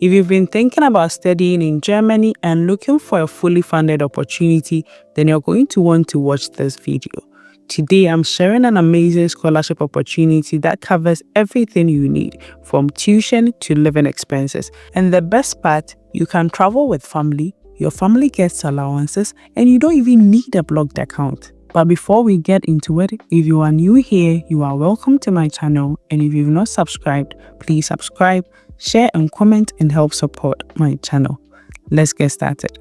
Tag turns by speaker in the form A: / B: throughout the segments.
A: If you've been thinking about studying in Germany and looking for a fully funded opportunity, then you're going to want to watch this video. Today, I'm sharing an amazing scholarship opportunity that covers everything you need, from tuition to living expenses. And the best part, you can travel with family, your family gets allowances, and you don't even need a blocked account. But before we get into it, if you are new here, you are welcome to my channel. And if you've not subscribed, please subscribe, share and comment and help support my channel. Let's get started.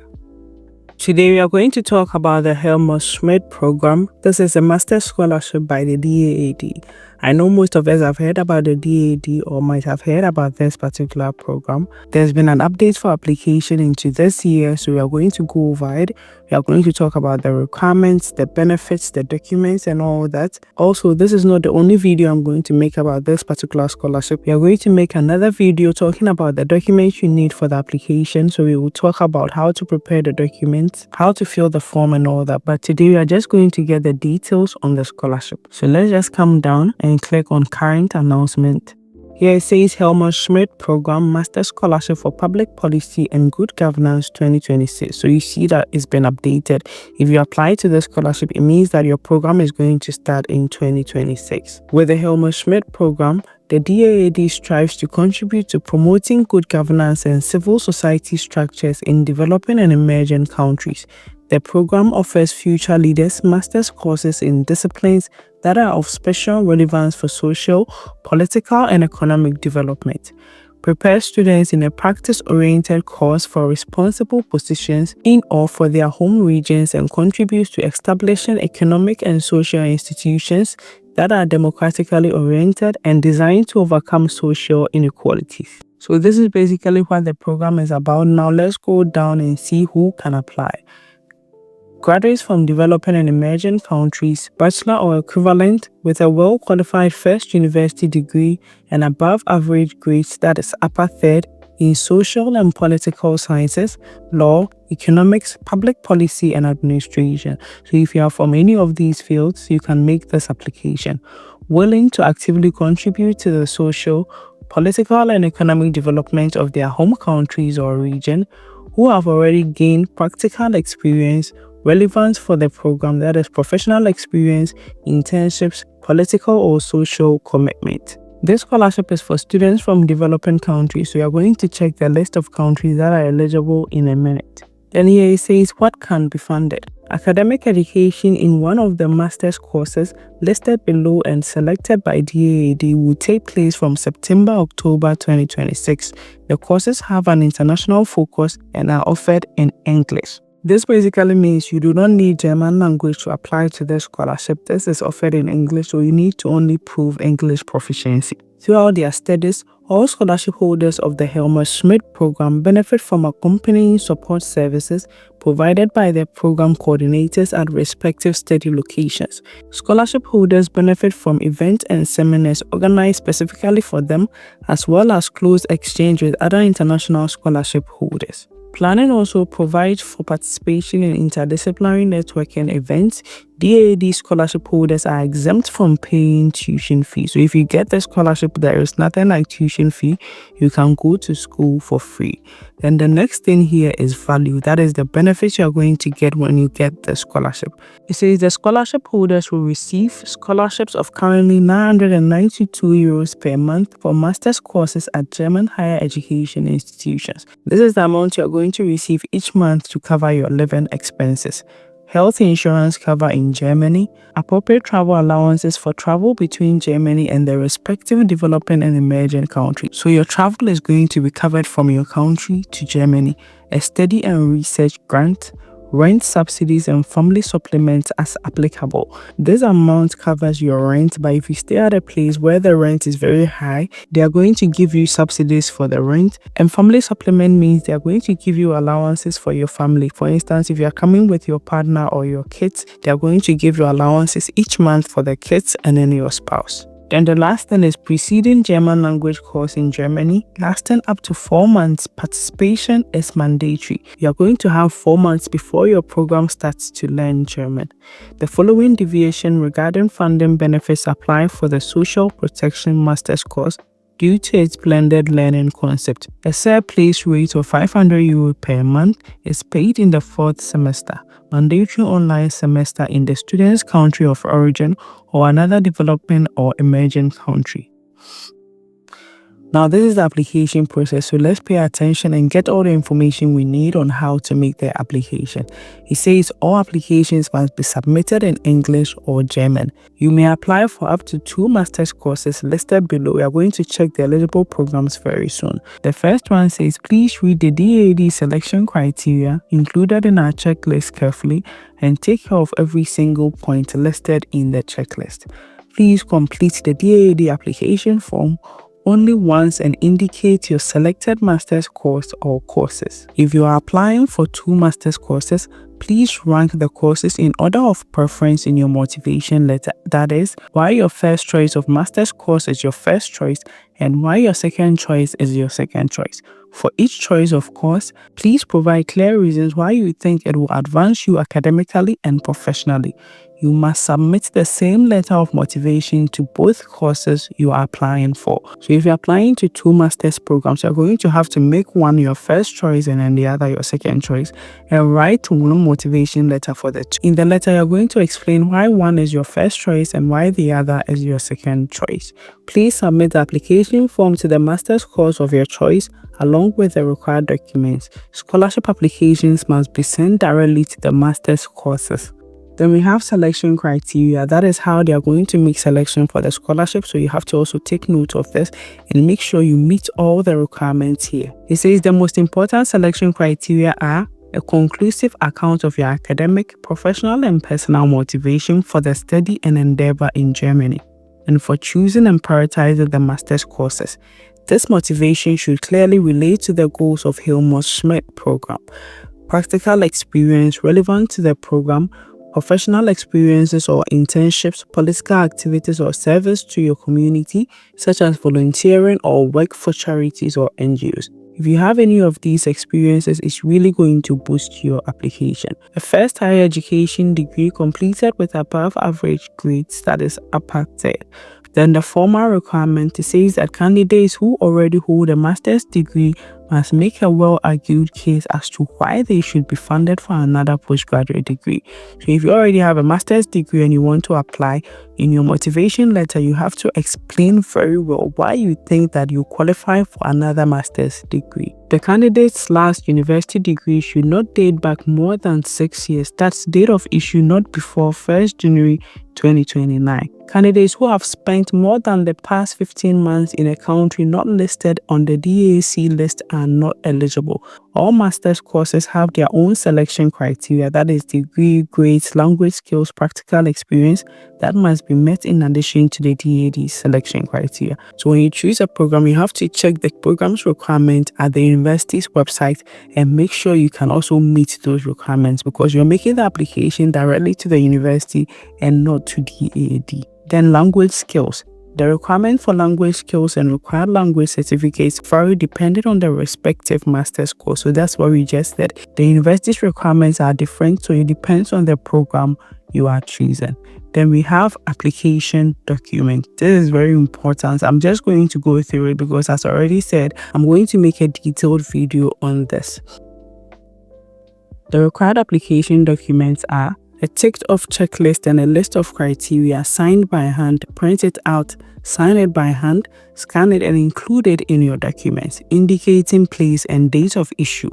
A: Today we are going to talk about the Helmholtz-Schmidt program. This is a master's scholarship by the DAAD. I know most of us have heard about the DAAD or might have heard about this particular program. There's been an update for application into this year, so we are going to go over it. We are going to talk about the requirements, the benefits, the documents and all that. Also, this is not the only video I'm going to make about this particular scholarship. We are going to make another video talking about the documents you need for the application. So we will talk about how to prepare the documents, how to fill the form and all that. But today we are just going to get the details on the scholarship. So let's just come down and click on current announcement. Here it says Helmholtz-Schmidt Program Master Scholarship for Public Policy and Good Governance 2026. So you see that it's been updated. If you apply to the scholarship, it means that your program is going to start in 2026. With the Helmholtz-Schmidt program, the DAAD strives to contribute to promoting good governance and civil society structures in developing and emerging countries. The program offers future leaders master's courses in disciplines that are of special relevance for social, political, and economic development. Prepare students in a practice-oriented course for responsible positions in or for their home regions and contributes to establishing economic and social institutions that are democratically oriented and designed to overcome social inequalities. So this is basically what the program is about. Now let's go down and see who can apply. Graduates from developing and emerging countries, bachelor or equivalent, with a well-qualified first university degree and above average grades, that is upper third, in social and political sciences, law, economics, public policy, and administration. So if you are from any of these fields, you can make this application. Willing to actively contribute to the social, political, and economic development of their home countries or region, who have already gained practical experience, relevance for the program, that is professional experience, internships, political or social commitment. This scholarship is for students from developing countries, so you are going to check the list of countries that are eligible in a minute. Then here it says what can be funded. Academic education in one of the master's courses listed below and selected by DAAD will take place from September-October 2026. The courses have an international focus and are offered in English. This basically means you do not need German language to apply to this scholarship. This is offered in English, so you need to only prove English proficiency. Throughout their studies, all scholarship holders of the Helmholtz-Schmidt program benefit from accompanying support services provided by their program coordinators at respective study locations. Scholarship holders benefit from events and seminars organized specifically for them, as well as close exchange with other international scholarship holders. Planning also provides for participation in interdisciplinary networking events. DAAD scholarship holders are exempt from paying tuition fees. So if you get the scholarship, there is nothing like tuition fee. You can go to school for free. Then the next thing here is value. That is the benefits you are going to get when you get the scholarship. It says the scholarship holders will receive scholarships of currently €992 per month for master's courses at German higher education institutions. This is the amount you are going to receive each month to cover your living expenses. Health insurance cover in Germany, appropriate travel allowances for travel between Germany and the respective developing and emerging countries. So your travel is going to be covered from your country to Germany, a study and research grant, rent subsidies and family supplements as applicable. This amount covers your rent, but if you stay at a place where the rent is very high, they are going to give you subsidies for the rent. And family supplement means they are going to give you allowances for your family. For instance, if you are coming with your partner or your kids, they are going to give you allowances each month for the kids and then your spouse. Then the last thing is preceding German language course in Germany, lasting up to 4 months. Participation is mandatory. You are going to have 4 months before your program starts to learn German. The following deviation regarding funding benefits apply for the Social Protection Master's course. due to its blended learning concept. A set place rate of €500 per month is paid in the 4th semester, mandatory online semester in the student's country of origin or another developing or emerging country. Now, this is the application process, so let's pay attention and get all the information we need on how to make the application. It says all applications must be submitted in English or German. You may apply for up to 2 master's courses listed below. We are going to check the eligible programs very soon. The first one says, please read the DAAD selection criteria included in our checklist carefully and take care of every single point listed in the checklist. Please complete the DAAD application form only once and indicate your selected master's course or courses. If you are applying for 2 master's courses, please rank the courses in order of preference in your motivation letter. That is, why your first choice of master's course is your first choice and why your second choice is your second choice. For each choice of course, please provide clear reasons why you think it will advance you academically and professionally. You must submit the same letter of motivation to both courses you are applying for. So if you're applying to 2 master's programs, you're going to have to make one your first choice and then the other your second choice, and write one motivation letter for the 2. In the letter, you're going to explain why one is your first choice and why the other is your second choice. Please submit the application form to the master's course of your choice along with the required documents. Scholarship applications must be sent directly to the master's courses. Then we have selection criteria. That is how they are going to make selection for the scholarship. So you have to also take note of this and make sure you meet all the requirements here. It says the most important selection criteria are a conclusive account of your academic, professional, and personal motivation for the study and endeavor in Germany, and for choosing and prioritizing the master's courses. This motivation should clearly relate to the goals of Helmholtz-Schmidt program. Practical experience relevant to the program, professional experiences or internships, political activities or service to your community, such as volunteering or work for charities or NGOs. If you have any of these experiences, it's really going to boost your application. A first higher education degree completed with above average grades, that is upper tier. Then the formal requirement says that candidates who already hold a master's degree must make a well-argued case as to why they should be funded for another postgraduate degree. So if you already have a master's degree and you want to apply, in your motivation letter, you have to explain very well why you think that you qualify for another master's degree. The candidate's last university degree should not date back more than 6 years. That's date of issue not before 1st January 2029. Candidates who have spent more than the past 15 months in a country not listed on the DAC list are not eligible. All master's courses have their own selection criteria, that is degree, grades, language skills, practical experience that must be met in addition to the DAD selection criteria. So when you choose a program, you have to check the program's requirement at the university's website and make sure you can also meet those requirements, because you're making the application directly to the university and not to DAD. Then language skills. The requirement for language skills and required language certificates vary depending on the respective master's course. So that's what we just said. The university's requirements are different, so it depends on the program you are choosing. Then we have application document. This is very important. I'm just going to go through it because, as I already said, I'm going to make a detailed video on this. The required application documents are a ticked off checklist and a list of criteria signed by hand. Print it out, sign it by hand, scan it and include it in your documents, indicating place and date of issue.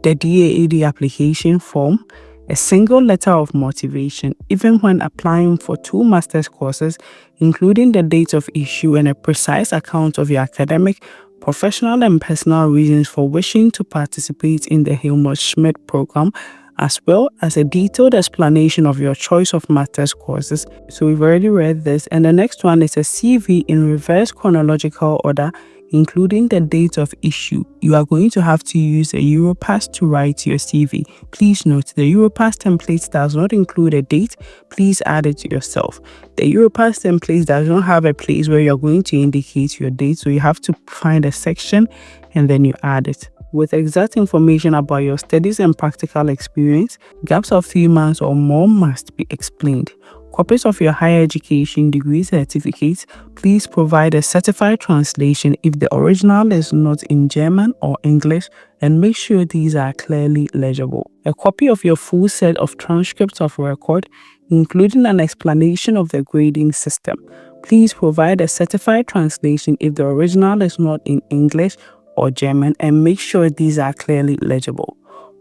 A: The DAAD application form, a single letter of motivation, even when applying for 2 master's courses, including the date of issue and a precise account of your academic, professional and personal reasons for wishing to participate in the Helmholtz-Schmidt program, as well as a detailed explanation of your choice of master's courses. So we've already read this. And the next one is a CV in reverse chronological order, including the date of issue. You are going to have to use a Europass to write your CV. Please note, the Europass template does not include a date. Please add it yourself. The Europass template does not have a place where you're going to indicate your date, so you have to find a section and then you add it. With exact information about your studies and practical experience, gaps of 3 months or more must be explained. Copies of your higher education degree certificates, please provide a certified translation if the original is not in German or English, and make sure these are clearly legible. A copy of your full set of transcripts of record, including an explanation of the grading system. Please provide a certified translation if the original is not in English or German, and make sure these are clearly legible.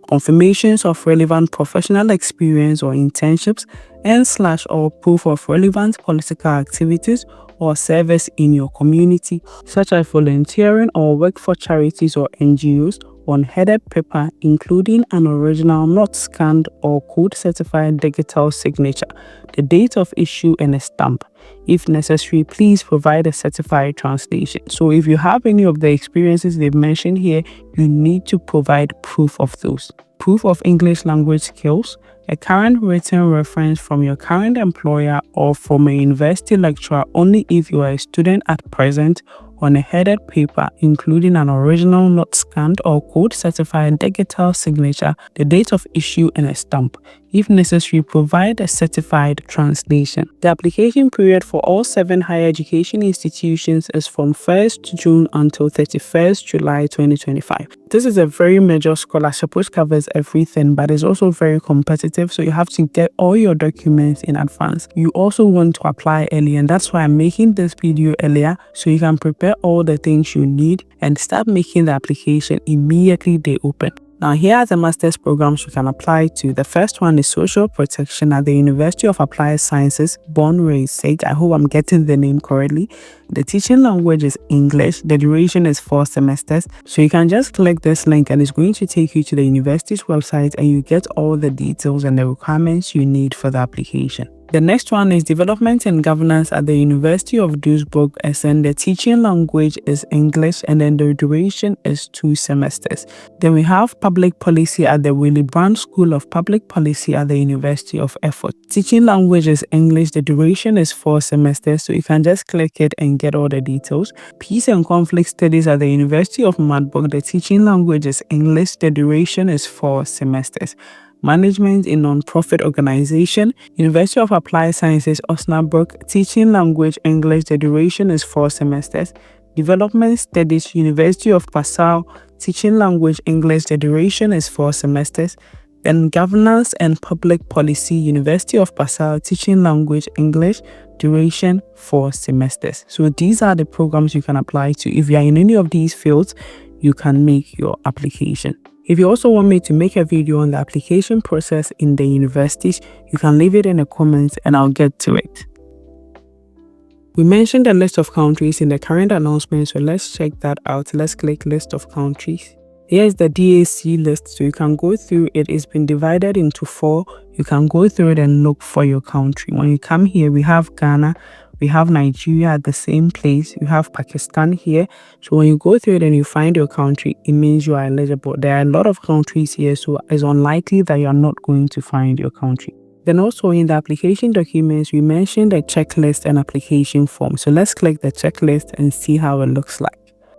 A: Confirmations of relevant professional experience or internships and/or proof of relevant political activities or service in your community, such as volunteering or work for charities or NGOs, on headed paper, including an original not scanned or code-certified digital signature, the date of issue, and a stamp. If necessary, please provide a certified translation. So if you have any of the experiences they've mentioned here, you need to provide proof of those. Proof of English language skills, a current written reference from your current employer or from a university lecturer only if you are a student at present, on a headed paper, including an original not scanned or code-certified digital signature, the date of issue, and a stamp. If necessary, provide a certified translation. The application period for all 7 higher education institutions is from 1st June until 31st July 2025. This is a very major scholarship which covers everything, but is also very competitive, so you have to get all your documents in advance. You also want to apply early, and that's why I'm making this video earlier, so you can prepare all the things you need and start making the application immediately they open. Now, here are the master's programs you can apply to. The first one is Social Protection at the University of Applied Sciences, Bonn-Rhein-Sieg. I hope I'm getting the name correctly. The teaching language is English. The duration is 4 semesters. So you can just click this link and it's going to take you to the university's website, and you get all the details and the requirements you need for the application. The next one is Development and Governance at the University of Duisburg-Essen. The teaching language is English, and then the duration is 2 semesters. Then we have Public Policy at the Willy Brandt School of Public Policy at the University of Erfurt. Teaching language is English. The duration is 4 semesters, so you can just click it and get all the details. Peace and Conflict Studies at the University of Marburg. The teaching language is English. The duration is 4 semesters. Management in Non-Profit Organization, University of Applied Sciences, Osnabrück. Teaching language English. The duration is 4 semesters. Development Studies, University of Passau. Teaching language English. The duration is 4 semesters. Then Governance and Public Policy, University of Passau. Teaching language English. Duration 4 semesters. So these are the programs you can apply to. If you are in any of these fields, you can make your application. If you also want me to make a video on the application process in the universities, you can leave it in the comments and I'll get to it. We mentioned a list of countries in the current announcement, so let's check that out. Let's click list of countries. Here is the DAC list, so you can go through it. It's been divided into 4. You can go through it and look for your country. When you come here, we have Ghana, we have Nigeria at the same place, you have Pakistan here. So when you go through it and you find your country, it means you are eligible. There are a lot of countries here, so it's unlikely that you are not going to find your country. Then also in the application documents, we mentioned a checklist and application form. So let's click the checklist and see how it looks like.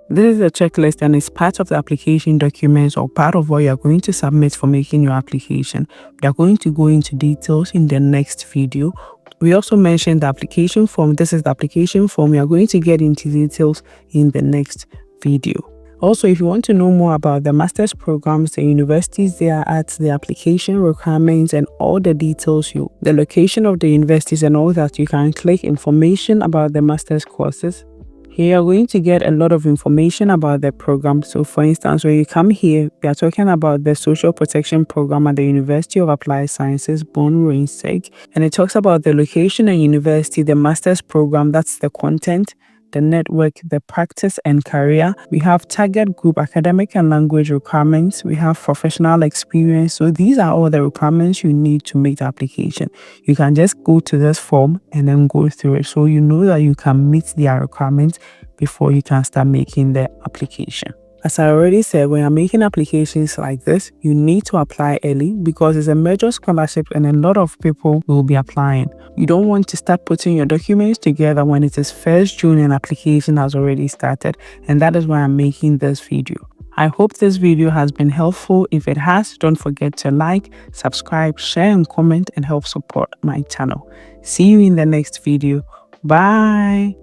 A: This is a checklist and it's part of the application documents or part of what you are going to submit for making your application. We are going to go into details in the next video. We also mentioned the application form. This is the application form. We are going to get into details in the next video. Also, if you want to know more about the master's programs, the universities they are at, the application requirements, and all the details, the location of the universities and all that, you can click information about the master's courses. Here you're going to get a lot of information about the program. So for instance, when you come here, we are talking about the Social Protection Program at the University of Applied Sciences, Bonn-Rhein-Sieg. And it talks about the location and university, the master's program, that's the content, the network, the practice and career. We have target group, academic and language requirements. We have professional experience. So these are all the requirements you need to make the application. You can just go to this form and then go through it, so you know that you can meet their requirements before you can start making the application. As I already said, when you're making applications like this, you need to apply early because it's a major scholarship and a lot of people will be applying. You don't want to start putting your documents together when it is 1st June and application has already started, and that is why I'm making this video. I hope this video has been helpful. If it has, don't forget to like, subscribe, share and comment and help support my channel. See you in the next video. Bye.